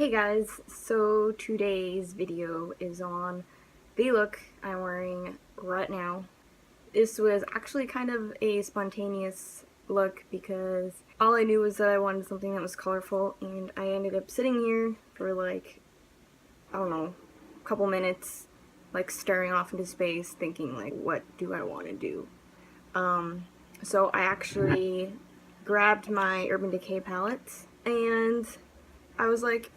Hey guys, so today's video is on the look I'm wearing right now. This was actually kind of a spontaneous look because all I knew was that I wanted something that was colorful, and I ended up sitting here for like, I don't know, a couple minutes, like staring off into space thinking like, what do I want to do? So I actually grabbed my Urban Decay palette and I was like,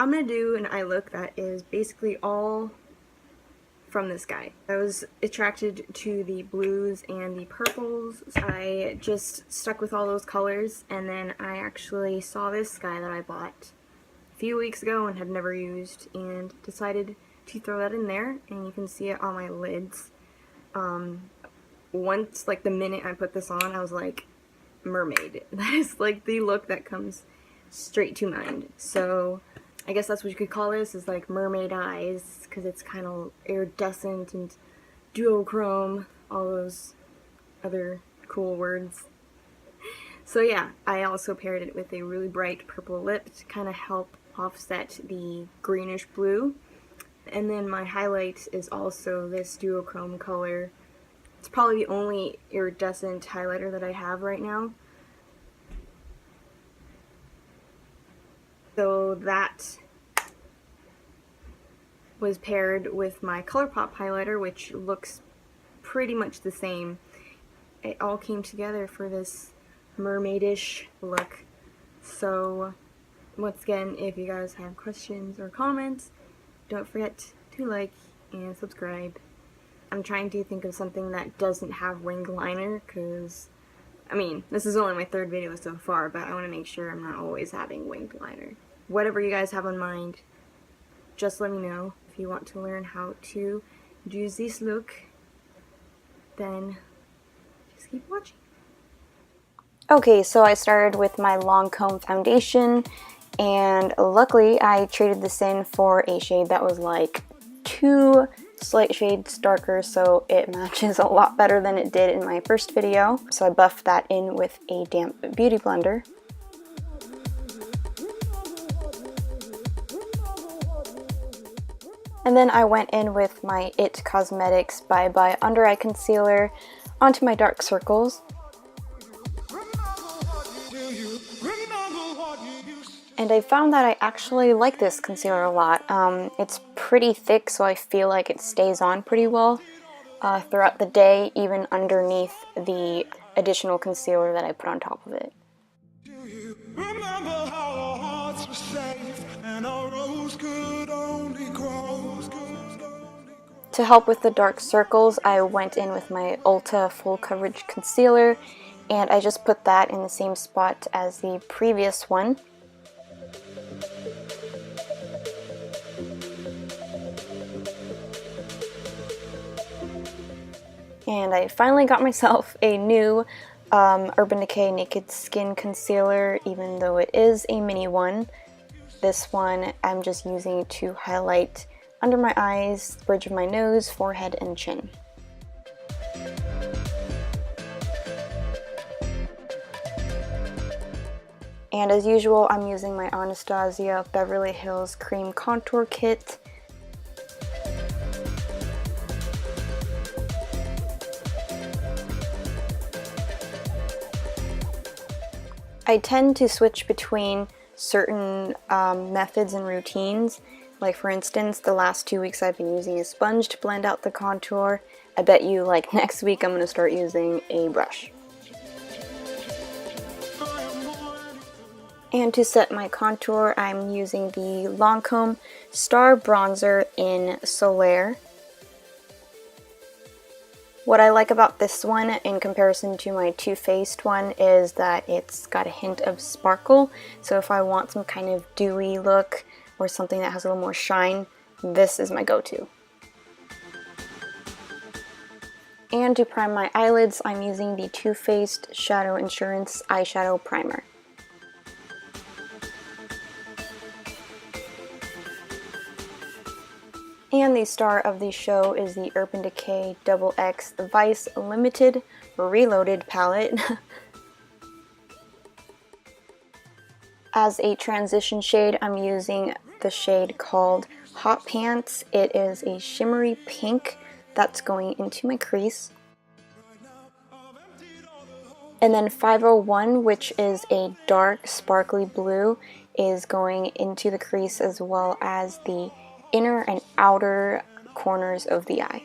I'm gonna do an eye look that is basically all from this guy. I was attracted to the blues and the purples. I just stuck with all those colors, and then I actually saw this guy that I bought a few weeks ago and had never used and decided to throw that in there, and you can see it on my lids. Once, like the minute I put this on, I was like, Mermaid. That is like the look that comes straight to mind. So I guess that's what you could call this, is like mermaid eyes, because it's kind of iridescent and duochrome, all those other cool words. So yeah, I also paired it with a really bright purple lip to kind of help offset the greenish blue. And then my highlight is also this duochrome color. It's probably the only iridescent highlighter that I have right now. So that was paired with my ColourPop highlighter, which looks pretty much the same. It all came together for this mermaidish look. So once again, if you guys have questions or comments, don't forget to like and subscribe. I'm trying to think of something that doesn't have wing liner, because I mean, this is only my third video so far, but I want to make sure I'm not always having winged liner. Whatever you guys have in mind, just let me know. If you want to learn how to use this look, then just keep watching. Okay, so I started with my Lancôme foundation, and luckily I traded this in for a shade that was like 2 slight shades darker, so it matches a lot better than it did in my first video. So I buffed that in with a damp beauty blender. And then I went in with my IT Cosmetics Bye-Bye Undereye Concealer onto my dark circles. And I found that I actually like this concealer a lot. It's pretty thick, so I feel like it stays on pretty well throughout the day, even underneath the additional concealer that I put on top of it. To help with the dark circles, I went in with my ULTA Full Coverage Concealer, and I just put that in the same spot as the previous one. And I finally got myself a new Urban Decay Naked Skin Concealer, even though it is a mini one. This one I'm just using to highlight under my eyes, the bridge of my nose, forehead, and chin. And as usual, I'm using my Anastasia Beverly Hills Cream Contour Kit. I tend to switch between certain methods and routines. Like for instance, the last 2 weeks I've been using a sponge to blend out the contour. I bet you like next week I'm going to start using a brush. And to set my contour, I'm using the Lancôme Star Bronzer in Solaire. What I like about this one in comparison to my Too Faced one is that it's got a hint of sparkle. So if I want some kind of dewy look or something that has a little more shine, this is my go-to. And to prime my eyelids, I'm using the Too Faced Shadow Insurance Eyeshadow Primer. And the star of the show is the Urban Decay XX The Vice Limited Reloaded palette. As a transition shade, I'm using the shade called Hot Pants. It is a shimmery pink that's going into my crease. And then 501, which is a dark sparkly blue, is going into the crease as well as the inner and outer corners of the eye.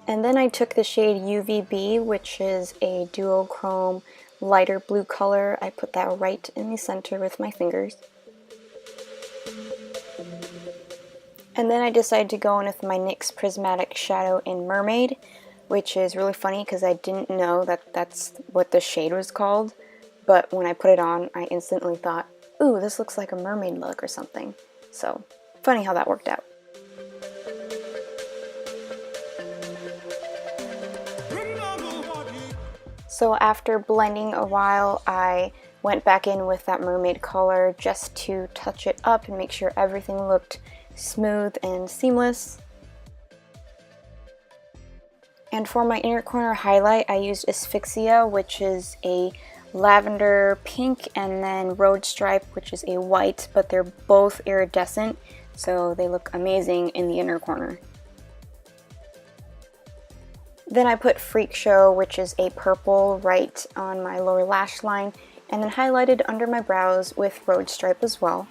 And then I took the shade UVB, which is a duochrome lighter blue color. I put that right in the center with my fingers. And then I decided to go in with my NYX Prismatic shadow in Mermaid, which is really funny because I didn't know that that's what the shade was called. But when I put it on, I instantly thought, ooh, this looks like a mermaid look or something. So, funny how that worked out. So after blending a while, I went back in with that mermaid color just to touch it up and make sure everything looked smooth and seamless. And for my inner corner highlight, I used Asphyxia, which is a lavender pink, and then Road Stripe, which is a white, but they're both iridescent, so they look amazing in the inner corner. Then I put Freak Show, which is a purple, right on my lower lash line, and then highlighted under my brows with Road Stripe as well.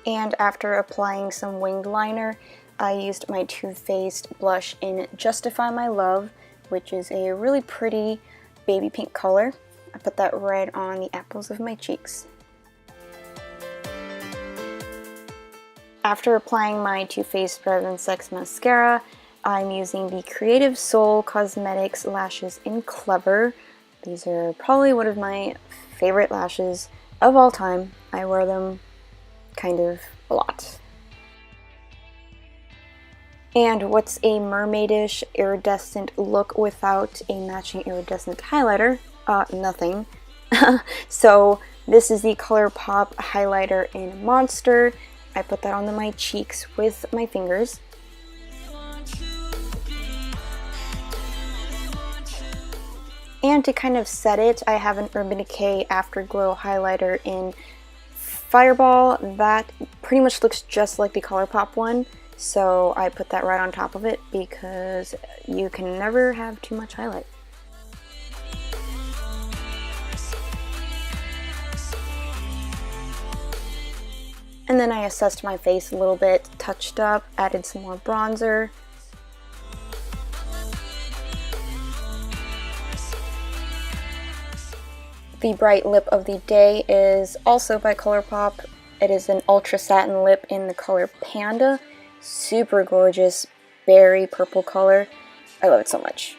And after applying some winged liner, I used my Too Faced blush in Justify My Love, which is a really pretty baby pink color. I put that right on the apples of my cheeks. After applying my Too Faced Better Than Sex mascara, I'm using the Creative Soul Cosmetics lashes in Clever. These are probably one of my favorite lashes of all time. I wear them kind of a lot. And what's a mermaidish iridescent look without a matching iridescent highlighter? Nothing. So this is the ColourPop highlighter in Monster. I put that on my cheeks with my fingers. And to kind of set it, I have an Urban Decay Afterglow highlighter in Fireball. That pretty much looks just like the ColourPop one. So I put that right on top of it because you can never have too much highlight. And then I assessed my face a little bit, touched up, added some more bronzer. The bright lip of the day is also by ColourPop. It is an ultra satin lip in the color Panda. Super gorgeous, berry purple color. I love it so much.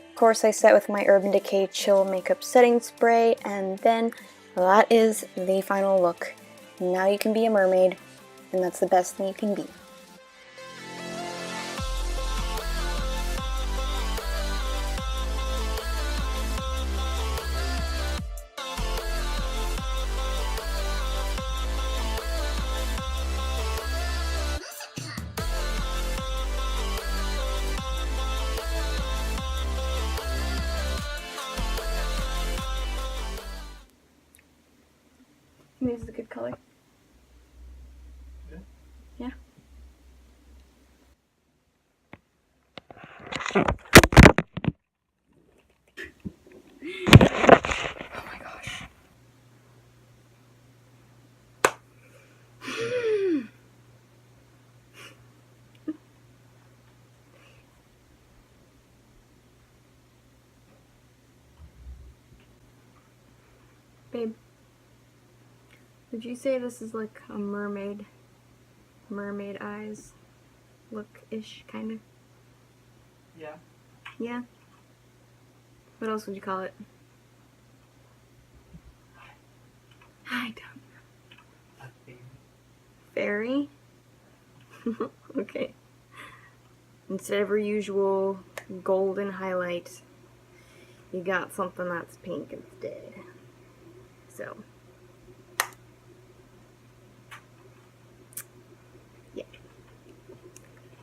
Of course, I set with my Urban Decay Chill Makeup Setting Spray, and then that is the final look. Now you can be a mermaid, and that's the best thing you can be. This is a good color. Yeah. Oh my gosh. Babe, would you say this is like a mermaid eyes look-ish, kind of? Yeah. Yeah? What else would you call it? I don't know. Fairy? Okay. Instead of our usual golden highlight, you got something that's pink instead. So,